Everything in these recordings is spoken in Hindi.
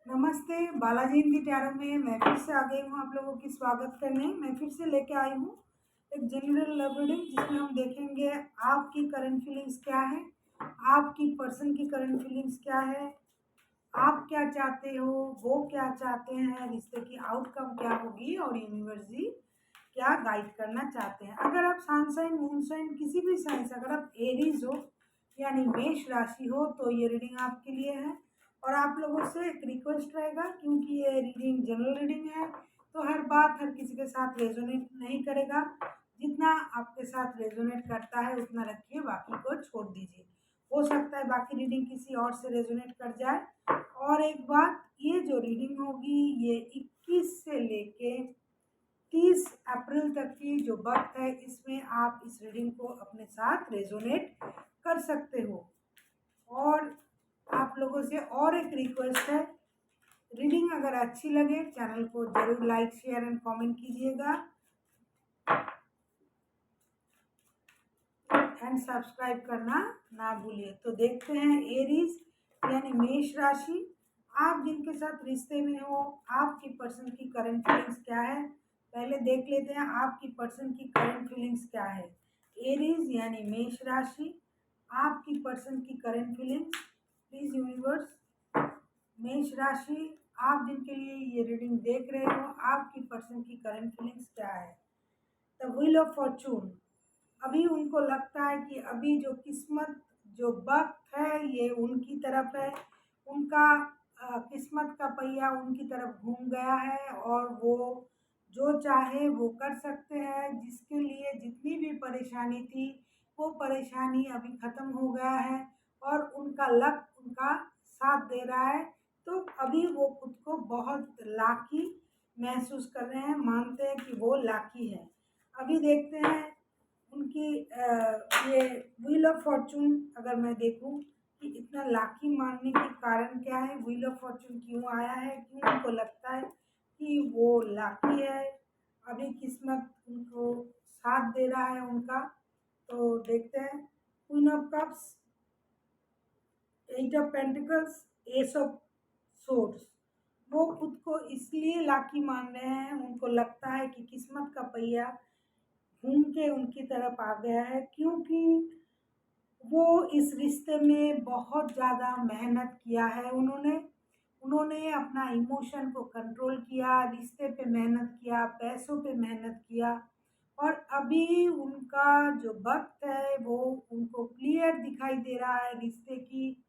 नमस्ते, बालाजी हिंदी टैरो में मैं फिर से आ गई हूँ आप लोगों की स्वागत करने। मैं फिर से लेके आई हूँ एक जनरल लव रीडिंग जिसमें हम देखेंगे आपकी करंट फीलिंग्स क्या है, आपकी पर्सन की करंट फीलिंग्स क्या है, आप क्या चाहते हो, वो क्या चाहते हैं, रिश्ते की आउटकम क्या होगी और यूनिवर्स जी क्या गाइड करना चाहते हैं। अगर आप सन साइन, मून साइन, किसी भी साइन से अगर आप एरीज हो यानी मेष राशि हो तो ये रीडिंग आपके लिए है। और आप लोगों से एक रिक्वेस्ट रहेगा, क्योंकि ये रीडिंग जनरल रीडिंग है तो हर बात हर किसी के साथ रेजोनेट नहीं करेगा। जितना आपके साथ रेजोनेट करता है उतना रखिए, बाकी को छोड़ दीजिए। हो सकता है बाकी रीडिंग किसी और से रेजोनेट कर जाए। और एक बात, ये जो रीडिंग होगी ये 21 से लेके 30 अप्रैल तक की जो वक्त है, इसमें आप इस रीडिंग को अपने साथ रेजोनेट कर सकते हो। और आप लोगों से और एक रिक्वेस्ट है, रीडिंग अगर अच्छी लगे चैनल को जरूर लाइक शेयर एंड कमेंट कीजिएगा एंड सब्सक्राइब करना ना भूलिए। तो देखते हैं एरीज यानी मेष राशि, आप जिनके साथ रिश्ते में हो आपकी पर्सन की करंट फीलिंग्स क्या है। पहले देख लेते हैं आपकी पर्सन की करंट फीलिंग्स क्या है। एरीज यानी मेष राशि, आपकी पर्सन की करंट फीलिंग्स प्लीज यूनिवर्स। मेष राशि, आप जिनके लिए ये रीडिंग देख रहे हो आपकी पर्सन की करंट फीलिंग्स क्या है। द व्हील ऑफ फॉर्चून, अभी उनको लगता है कि अभी जो किस्मत जो वक्त है ये उनकी तरफ है। उनका किस्मत का पहिया उनकी तरफ घूम गया है और वो जो चाहे वो कर सकते हैं। जिसके लिए जितनी भी परेशानी थी वो परेशानी अभी ख़त्म हो गया है और उनका लक उनका साथ दे रहा है। तो अभी वो खुद को बहुत लाकी महसूस कर रहे हैं, मानते हैं कि वो लाकी है। अभी देखते हैं उनकी ये व्हील ऑफ फॉर्चून, अगर मैं देखूं कि इतना लाकी मानने के कारण क्या है, व्हील ऑफ फॉर्चून क्यों आया है, क्यों उनको लगता है कि वो लाकी है, अभी किस्मत उनको साथ दे रहा है उनका। तो देखते हैं queen of cups, eight of pentacles, ace of swords. वो खुद को इसलिए लाकी मान रहे हैं, उनको लगता है कि किस्मत का पहिया घूम के उनकी तरफ आ गया है, क्योंकि वो इस रिश्ते में बहुत ज़्यादा मेहनत किया है। उन्होंने उन्होंने अपना इमोशन को कंट्रोल किया, रिश्ते पे मेहनत किया, पैसों पे मेहनत किया। और अभी उनका जो वक्त है वो उनको क्लियर दिखाई दे रहा है। रिश्ते की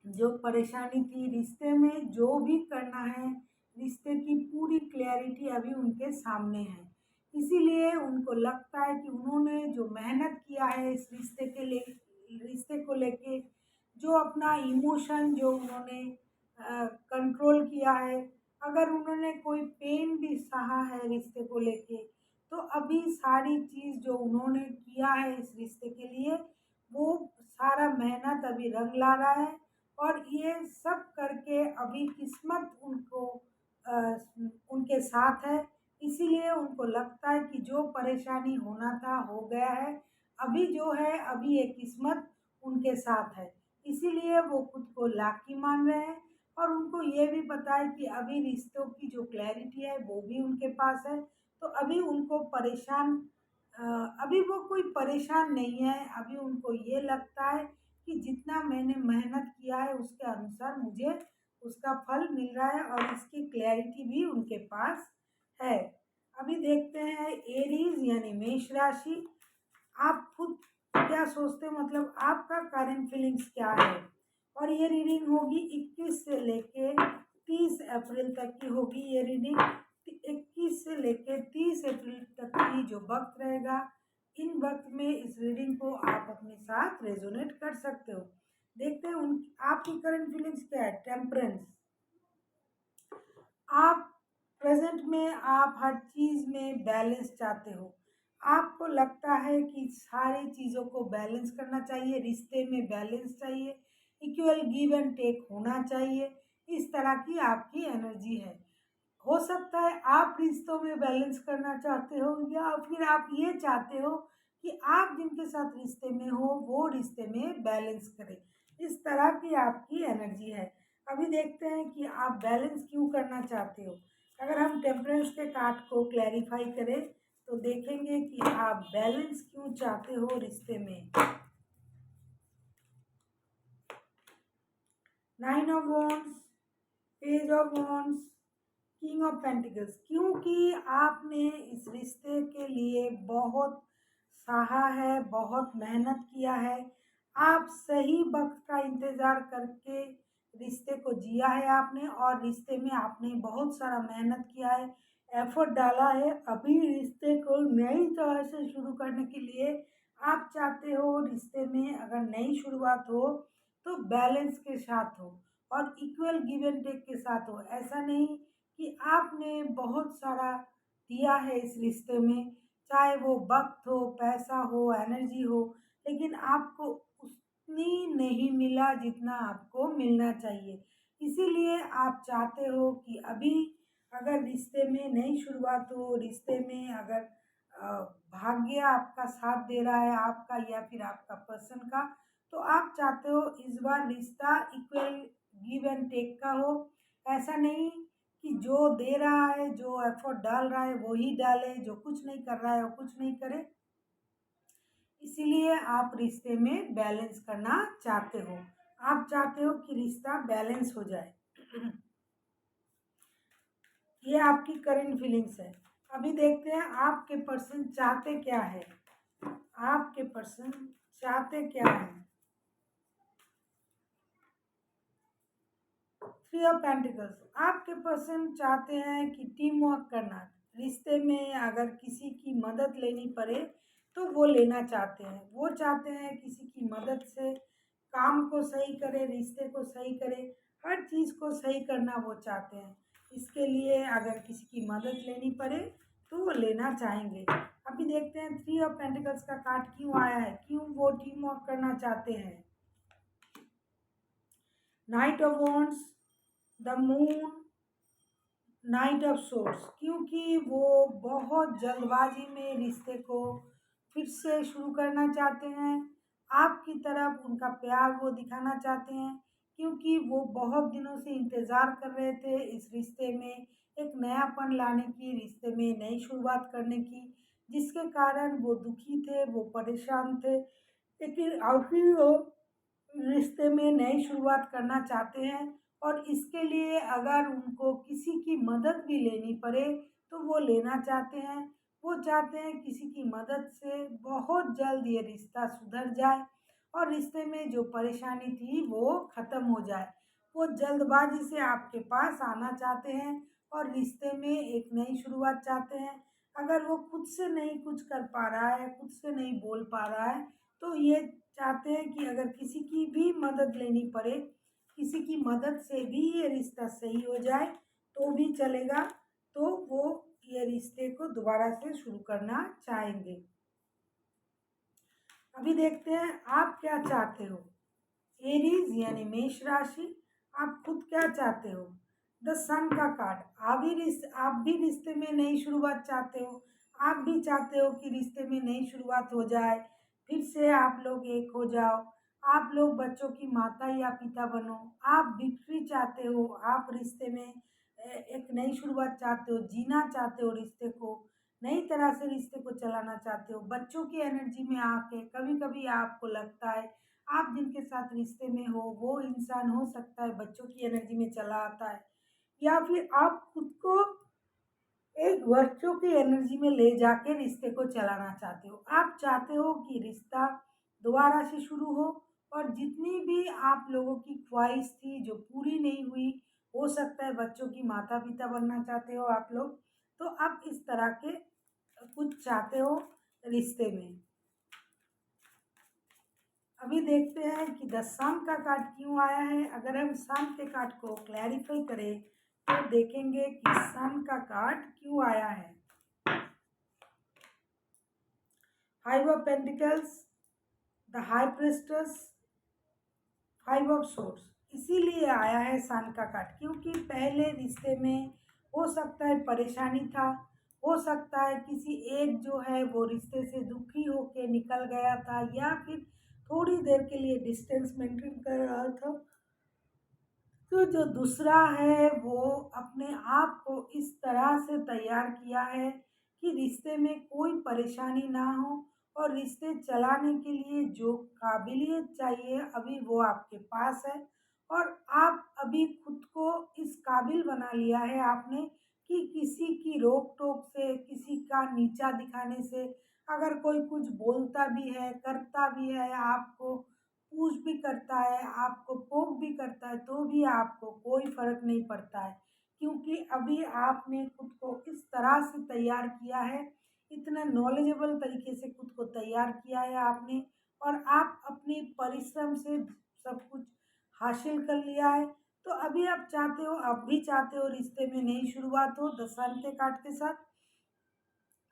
जो परेशानी थी, रिश्ते में जो भी करना है, रिश्ते की पूरी क्लैरिटी अभी उनके सामने है। इसीलिए उनको लगता है कि उन्होंने जो मेहनत किया है इस रिश्ते के लिए, रिश्ते को लेके जो अपना इमोशन जो उन्होंने कंट्रोल किया है, अगर उन्होंने कोई पेन भी सहा है रिश्ते को लेके, तो अभी सारी चीज़ जो उन्होंने किया है इस रिश्ते के लिए वो सारा मेहनत अभी रंग ला रहा है। और ये सब करके अभी किस्मत उनको अ, उनके साथ है। इसीलिए उनको लगता है कि जो परेशानी होना था हो गया है। अभी जो है अभी ये किस्मत उनके साथ है। इसीलिए वो खुद को लाकी मान रहे हैं। और उनको ये भी पता है कि अभी रिश्तों की जो क्लैरिटी है वो भी उनके पास है। तो अभी उनको परेशान अ, अभी वो कोई परेशान नहीं है। अभी उनको ये लगता है कि जितना मैंने मेहनत किया है उसके अनुसार मुझे उसका फल मिल रहा है और इसकी क्लैरिटी भी उनके पास है। अभी देखते हैं एरीज यानी मेष राशि, आप खुद क्या सोचते हो, मतलब आपका करंट फीलिंग्स क्या है। और ये रीडिंग होगी 21 से लेके 30 अप्रैल तक की होगी ये रीडिंग। 21 से लेके 30 अप्रैल तक की जो वक्त रहेगा, इन वक्त में इस रीडिंग को आप अपने साथ रेजोनेट कर सकते हो। देखते हैं उन आपकी करंट फीलिंग्स क्या है। टेम्परेंस, आप प्रेजेंट में आप हर चीज़ में बैलेंस चाहते हो। आपको लगता है कि सारी चीज़ों को बैलेंस करना चाहिए, रिश्ते में बैलेंस चाहिए, इक्वल गिव एंड टेक होना चाहिए। इस तरह की आपकी एनर्जी है। हो सकता है आप रिश्तों में बैलेंस करना चाहते हो या फिर आप ये चाहते हो कि आप जिनके साथ रिश्ते में हो वो रिश्ते में बैलेंस करें। इस तरह की आपकी एनर्जी है। अभी देखते हैं कि आप बैलेंस क्यों करना चाहते हो। अगर हम टेम्परेंस के कार्ड को क्लैरिफाई करें तो देखेंगे कि आप बैलेंस क्यों चाहते हो रिश्ते में। 9 of wands, page of wands, king of pentacles. क्योंकि आपने इस रिश्ते के लिए बहुत सहा है, बहुत मेहनत किया है। आप सही वक्त का इंतज़ार करके रिश्ते को जिया है आपने, और रिश्ते में आपने बहुत सारा मेहनत किया है, एफर्ट डाला है। अभी रिश्ते को नई तरह से शुरू करने के लिए आप चाहते हो रिश्ते में अगर नई शुरुआत हो तो बैलेंस के साथ हो और इक्वल गिव एंड टेक के साथ हो। ऐसा नहीं कि आपने बहुत सारा दिया है इस रिश्ते में, चाहे वो वक्त हो, पैसा हो, एनर्जी हो, लेकिन आपको उतनी नहीं मिला जितना आपको मिलना चाहिए। इसीलिए आप चाहते हो कि अभी अगर रिश्ते में नई शुरुआत हो, रिश्ते में अगर अ, भाग्य आपका साथ दे रहा है आपका या फिर आपका पर्सन का, तो आप चाहते हो इस बार रिश्ता इक्वल गिव एंड टेक का हो। ऐसा नहीं कि जो दे रहा है, जो एफर्ट डाल रहा है वो ही डाले, जो कुछ नहीं कर रहा है वो कुछ नहीं करे। इसीलिए आप रिश्ते में बैलेंस करना चाहते हो। आप चाहते हो कि रिश्ता बैलेंस हो जाए। ये आपकी करंट फीलिंग्स है। अभी देखते हैं आपके पर्सन चाहते क्या है। आपके पर्सन चाहते क्या है। 3 ऑफ पेंटिकल्स। आपके पर्सन चाहते हैं कि टीम वर्क करना। रिश्ते में अगर किसी की मदद लेनी पड़े तो वो लेना चाहते हैं। वो चाहते हैं किसी की मदद से काम को सही करे, रिश्ते को सही करे, हर चीज़ को सही करना वो चाहते हैं। इसके लिए अगर किसी की मदद लेनी पड़े तो वो लेना चाहेंगे। अभी देखते हैं 3 ऑफ पेंटिकल्स का कार्ड क्यों आया है, क्यों वो टीम वर्क करना चाहते हैं। Night of wands, the moon, night of source. क्योंकि वो बहुत जल्दबाजी में रिश्ते को फिर से शुरू करना चाहते हैं। आपकी तरफ उनका प्यार वो दिखाना चाहते हैं, क्योंकि वो बहुत दिनों से इंतज़ार कर रहे थे इस रिश्ते में एक नयापन लाने की, रिश्ते में नई शुरुआत करने की, जिसके कारण वो दुखी थे, वो परेशान थे। लेकिन आखिर वो रिश्ते में नई शुरुआत करना चाहते हैं, और इसके लिए अगर उनको किसी की मदद भी लेनी पड़े तो वो लेना चाहते हैं। वो चाहते हैं किसी की मदद से बहुत जल्द ये रिश्ता सुधर जाए और रिश्ते में जो परेशानी थी वो ख़त्म हो जाए। वो जल्दबाजी से आपके पास आना चाहते हैं और रिश्ते में एक नई शुरुआत चाहते हैं। अगर वो खुद से नहीं कुछ कर पा रहा है, खुद से नहीं बोल पा रहा है, तो ये चाहते हैं कि अगर किसी की भी मदद लेनी पड़े, किसी की मदद से भी ये रिश्ता सही हो जाए तो भी चलेगा, तो वो ये रिश्ते को दोबारा से शुरू करना चाहेंगे। अभी देखते हैं आप क्या चाहते हो। एरीज यानी मेष राशि, आप खुद क्या चाहते हो। द सन का कार्ड। आप भी रिश्ते में नई शुरुआत चाहते हो। आप भी चाहते हो कि रिश्ते में नई शुरुआत हो जाए, फिर से आप लोग एक हो जाओ, आप लोग बच्चों की माता या पिता बनो। आप विक्ट्री चाहते हो, आप रिश्ते में एक नई शुरुआत चाहते हो, जीना चाहते हो रिश्ते को, नई तरह से रिश्ते को चलाना चाहते हो। बच्चों की एनर्जी में आके कभी कभी आपको लगता है आप जिनके साथ रिश्ते में हो वो इंसान हो सकता है बच्चों की एनर्जी में चला आता है, या फिर आप खुद को एक बच्चों की एनर्जी में ले जाके रिश्ते को चलाना चाहते हो। आप चाहते हो कि रिश्ता दोबारा से शुरू हो, और जितनी भी आप लोगों की ख्वाहिश थी जो पूरी नहीं हुई, हो सकता है बच्चों की माता पिता बनना चाहते हो आप लोग, तो आप इस तरह के कुछ चाहते हो रिश्ते में। अभी देखते हैं कि द सन का कार्ड क्यों आया है। अगर हम सन के कार्ड को क्लैरिफाई करें तो देखेंगे कि सन का कार्ड क्यों आया है। 5 of pentacles, the high priestess, 5 of swords. इसीलिए आया है सन का कार्ड, क्योंकि पहले रिश्ते में हो सकता है परेशानी था, हो सकता है किसी एक जो है वो रिश्ते से दुखी होके निकल गया था, या फिर थोड़ी देर के लिए डिस्टेंस मेंटेन कर रहा था। तो जो दूसरा है वो अपने आप को इस तरह से तैयार किया है कि रिश्ते में कोई परेशानी ना हो और रिश्ते चलाने के लिए जो काबिलियत चाहिए अभी वो आपके पास है। और आप अभी खुद को इस काबिल बना लिया है आपने कि किसी की रोक-टोक से, किसी का नीचा दिखाने से, अगर कोई कुछ बोलता भी है, करता भी है, आपको पुश भी करता है, आपको पोक भी करता है, तो भी आपको कोई फ़र्क नहीं पड़ता है। क्योंकि अभी आपने खुद को इस तरह से तैयार किया है, इतना नॉलेजेबल तरीके से खुद को तैयार किया है आपने और आप अपने परिश्रम से सब कुछ हासिल कर लिया है। तो अभी आप चाहते हो, अब भी चाहते हो रिश्ते में नई शुरुआत हो दशांत्य काट के साथ।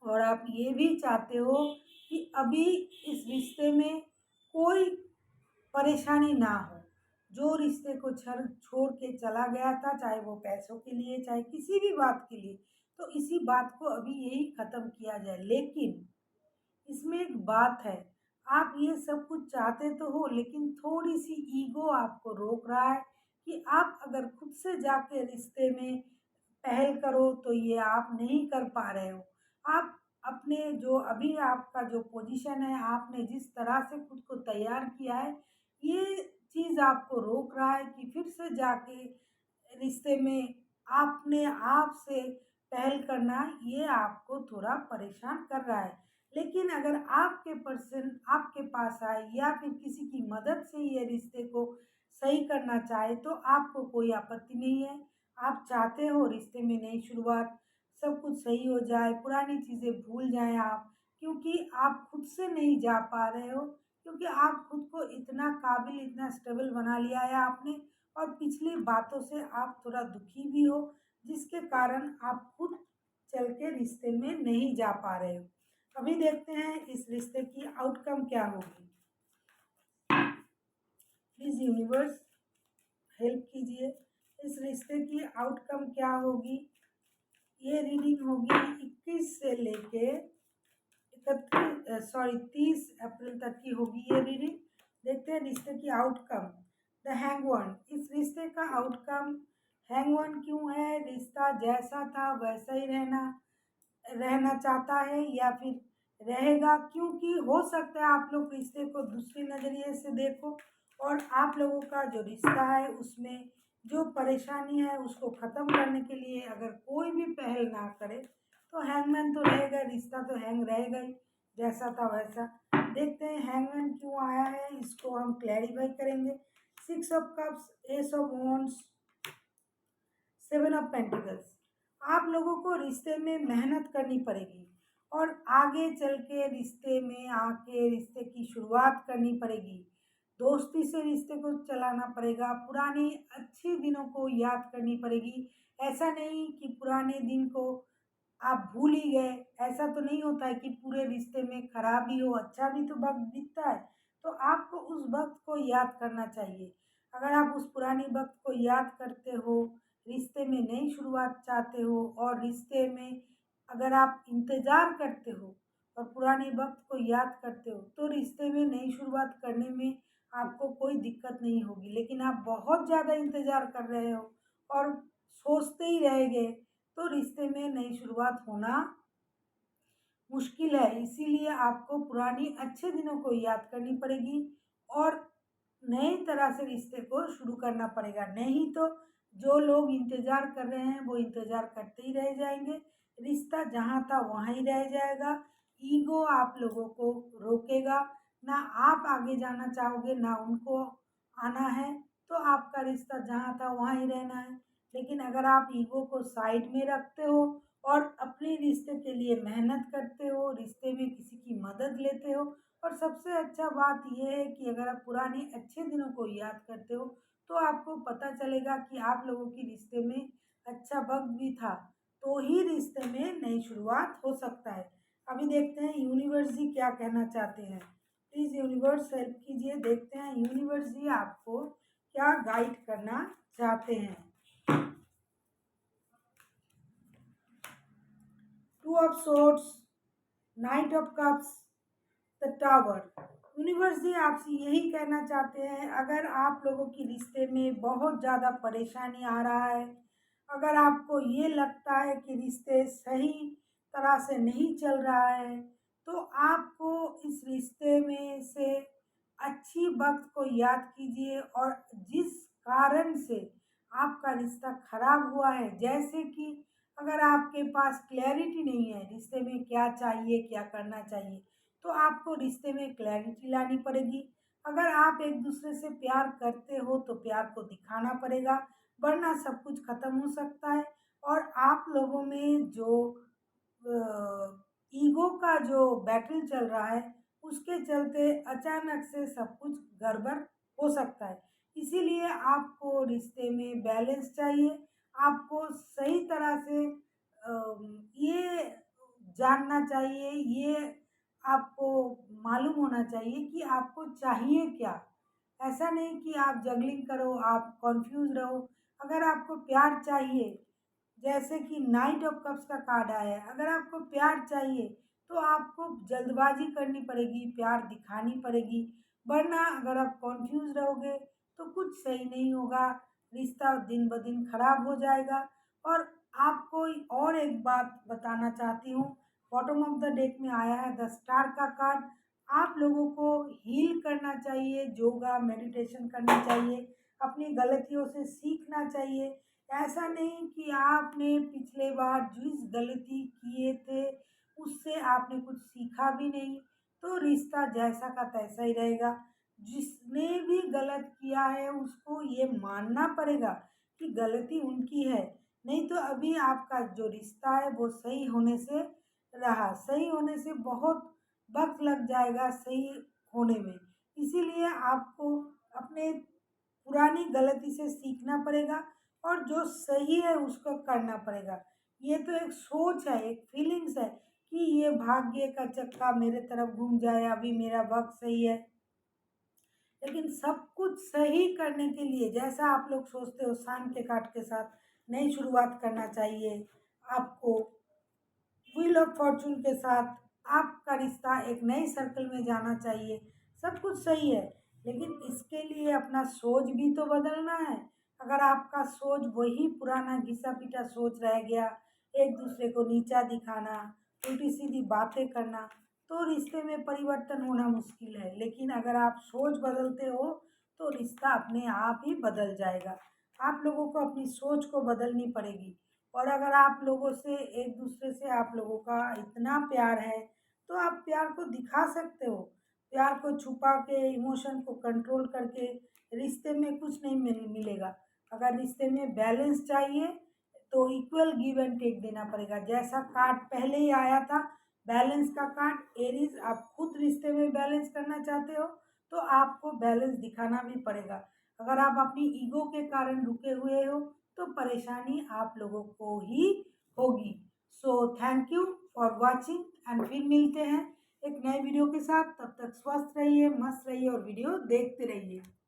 और आप ये भी चाहते हो कि अभी इस रिश्ते में कोई परेशानी ना हो। जो रिश्ते को छोड़ के चला गया था, चाहे वो पैसों के लिए, चाहे किसी भी बात के लिए, तो इसी बात को अभी यही ख़त्म किया जाए। लेकिन इसमें एक बात है, आप ये सब कुछ चाहते तो हो लेकिन थोड़ी-सी ईगो आपको रोक रहा है कि आप अगर खुद से जाके रिश्ते में पहल करो तो ये आप नहीं कर पा रहे हो। आप अपने जो अभी आपका जो पोज़ीशन है, आपने जिस तरह से खुद को तैयार किया है, ये चीज़ आपको रोक रहा है कि फिर से जाके रिश्ते में अपने आप से पहल करना, ये आपको थोड़ा परेशान कर रहा है। लेकिन अगर आपके पर्सन आपके पास आए या फिर किसी की मदद से ये रिश्ते को सही करना चाहे तो आपको कोई आपत्ति नहीं है। आप चाहते हो रिश्ते में नई शुरुआत, सब कुछ सही हो जाए, पुरानी चीज़ें भूल जाएँ आप, क्योंकि आप खुद से नहीं जा पा रहे हो, क्योंकि आप खुद को इतना काबिल, इतना स्टेबल बना लिया है आपने और पिछली बातों से आप थोड़ा दुखी भी हो, जिसके कारण आप खुद चल के रिश्ते में नहीं जा पा रहे हो। अभी देखते हैं इस रिश्ते की आउटकम क्या होगी। प्लीज़ यूनिवर्स हेल्प कीजिए, इस रिश्ते की आउटकम क्या होगी। ये रीडिंग होगी 21 से लेके 30 अप्रैल तक की होगी ये रीडिंग। देखते हैं रिश्ते की आउटकम। द हैंगवन, इस रिश्ते का आउटकम हैंगवन क्यों है? रिश्ता जैसा था वैसा ही रहना चाहता है या फिर रहेगा, क्योंकि हो सकता है आप लोग रिश्ते को दूसरे नज़रिए से देखो और आप लोगों का जो रिश्ता है उसमें जो परेशानी है उसको ख़त्म करने के लिए अगर कोई भी पहल ना करे तो हैंगमैन तो रहेगा, रिश्ता तो हैंग रहेगा ही, जैसा था वैसा। देखते हैं हैंगमैन क्यों आया है, इसको हम क्लैरिफाई करेंगे। 6 of cups, S of wands, 7 of pentacles. आप लोगों को रिश्ते में मेहनत करनी पड़ेगी और आगे चल के रिश्ते में आके रिश्ते की शुरुआत करनी पड़ेगी। दोस्ती से रिश्ते को चलाना पड़ेगा, पुरानी अच्छे दिनों को याद करनी पड़ेगी। ऐसा नहीं कि पुराने दिन को आप भूल ही गए, ऐसा तो नहीं होता है कि पूरे रिश्ते में खराबी हो, अच्छा भी तो वक़्त बीतता है, तो आपको उस वक़्त को याद करना चाहिए। अगर आप उस पुराने वक़्त को याद करते हो, रिश्ते में नई शुरुआत चाहते हो और रिश्ते में अगर आप इंतज़ार करते हो और पुराने वक़्त को याद करते हो, तो रिश्ते में नई शुरुआत करने में आपको कोई दिक्कत नहीं होगी। लेकिन आप बहुत ज़्यादा इंतज़ार कर रहे हो और सोचते ही रह गए, तो रिश्ते में नई शुरुआत होना मुश्किल है। इसीलिए आपको पुरानी अच्छे दिनों को याद करनी पड़ेगी और नई तरह से रिश्ते को शुरू करना पड़ेगा। नहीं तो जो लोग इंतज़ार कर रहे हैं वो इंतज़ार करते ही रह जाएंगे, रिश्ता जहाँ था वहाँ ही रह जाएगा। ईगो आप लोगों को रोकेगा, ना आप आगे जाना चाहोगे ना उनको आना है, तो आपका रिश्ता जहाँ था वहाँ ही रहना है। लेकिन अगर आप ईगो को साइड में रखते हो और अपने रिश्ते के लिए मेहनत करते हो, रिश्ते में किसी की मदद लेते हो और सबसे अच्छा बात ये है कि अगर आप पुराने अच्छे दिनों को याद करते हो, तो आपको पता चलेगा कि आप लोगों की रिश्ते में अच्छा वक़्त भी था, तो ही रिश्ते में नई शुरुआत हो सकता है। अभी देखते हैं यूनिवर्स जी क्या कहना चाहते हैं। प्लीज़ यूनिवर्स हेल्प कीजिए, देखते हैं यूनिवर्स जी आपको क्या गाइड करना चाहते हैं। 2 of swords, Knight of cups, the tower। Universe ji आपसे यही कहना चाहते हैं, अगर आप लोगों की रिश्ते में बहुत ज़्यादा परेशानी आ रहा है, अगर आपको ये लगता है कि रिश्ते सही तरह से नहीं चल रहा है, तो आपको इस रिश्ते में से अच्छी वक़्त को याद कीजिए और जिस कारण से आपका रिश्ता खराब हुआ है, जैसे कि अगर आपके पास क्लैरिटी नहीं है, रिश्ते में क्या चाहिए, क्या करना चाहिए, तो आपको रिश्ते में क्लैरिटी लानी पड़ेगी। अगर आप एक-दूसरे से प्यार करते हो, तो प्यार को दिखाना पड़ेगा, वरना सब कुछ खत्म हो सकता है और आप लोगों में जो ईगो का जो बैटल चल रहा है, उसके चलते अचानक से सब कुछ गड़बड़ हो सकता है। इसीलिए आपको रिश्ते में बैलेंस चाहिए, आपको सही तरह से ये जानना चाहिए, ये आपको मालूम होना चाहिए कि आपको चाहिए क्या? ऐसा नहीं कि आप जगलिंग करो, आप कन्फ्यूज़ रहो। अगर आपको प्यार चाहिए, जैसे कि नाइट ऑफ कप्स का कार्ड आया है, अगर आपको प्यार चाहिए, तो आपको जल्दबाज़ी करनी पड़ेगी, प्यार दिखानी पड़ेगी, वरना अगर आप कन्फ्यूज़ रहोगे, तो कुछ सही नहीं होगा, रिश्ता दिन-ब-दिन खराब हो जाएगा। और आपको और एक बात बताना चाहती हूँ, बॉटम ऑफ द डेक में आया है द स्टार का कार्ड। आप लोगों को हील करना चाहिए, योगा, मेडिटेशन करना चाहिए, अपनी गलतियों से सीखना चाहिए। ऐसा नहीं कि आपने पिछले बार जिस गलती किए थे, उससे आपने कुछ सीखा भी नहीं, तो रिश्ता जैसा का तैसा ही रहेगा। जिसने भी गलत किया है, उसको ये मानना पड़ेगा कि गलती उनकी है, नहीं तो अभी आपका जो रिश्ता है, वो सही होने से रहा। सही होने से बहुत वक़्त लग जाएगा सही होने में। इसीलिए आपको अपने पुरानी गलती से सीखना पड़ेगा और जो सही है उसको करना पड़ेगा। ये तो एक सोच है, एक फीलिंग्स है कि ये भाग्य का चक्का मेरे तरफ घूम जाए, अभी मेरा वक़्त सही है। लेकिन सब कुछ सही करने के लिए जैसा आप लोग सोचते हो शाम के कार्ड के साथ नई शुरुआत करना चाहिए, आपको व्हील ऑफ फॉर्चून के साथ आपका रिश्ता एक नए सर्कल में जाना चाहिए। सब कुछ सही है, लेकिन इसके लिए अपना सोच भी तो बदलना है। अगर आपका सोच वही पुराना घिसा-पिटा सोच रह गया, एक-दूसरे को नीचा दिखाना, उल्टी-सीधी बातें करना, तो रिश्ते में परिवर्तन होना मुश्किल है। लेकिन अगर आप सोच बदलते हो, तो रिश्ता अपने आप ही बदल जाएगा। आप लोगों को अपनी सोच को बदलनी पड़ेगी। और अगर आप लोगों से एक-दूसरे से आप लोगों का इतना प्यार है, तो आप प्यार को दिखा सकते हो। प्यार को छुपा के, इमोशन को कंट्रोल करके रिश्ते में कुछ नहीं मिलेगा। अगर रिश्ते में बैलेंस चाहिए, तो इक्वल गिव एंड टेक देना पड़ेगा। जैसा कार्ड पहले ही आया था, बैलेंस का कार्ड, एरीज़ आप खुद रिश्ते में बैलेंस करना चाहते हो, तो आपको बैलेंस दिखाना भी पड़ेगा। अगर आप अपनी ईगो के कारण रुके हुए हो, तो परेशानी आप लोगों को ही होगी। So thank you for watching and फिर मिलते हैं एक नए वीडियो के साथ। तब तक स्वस्थ रहिए, मस्त रहिए और वीडियो देखते रहिए।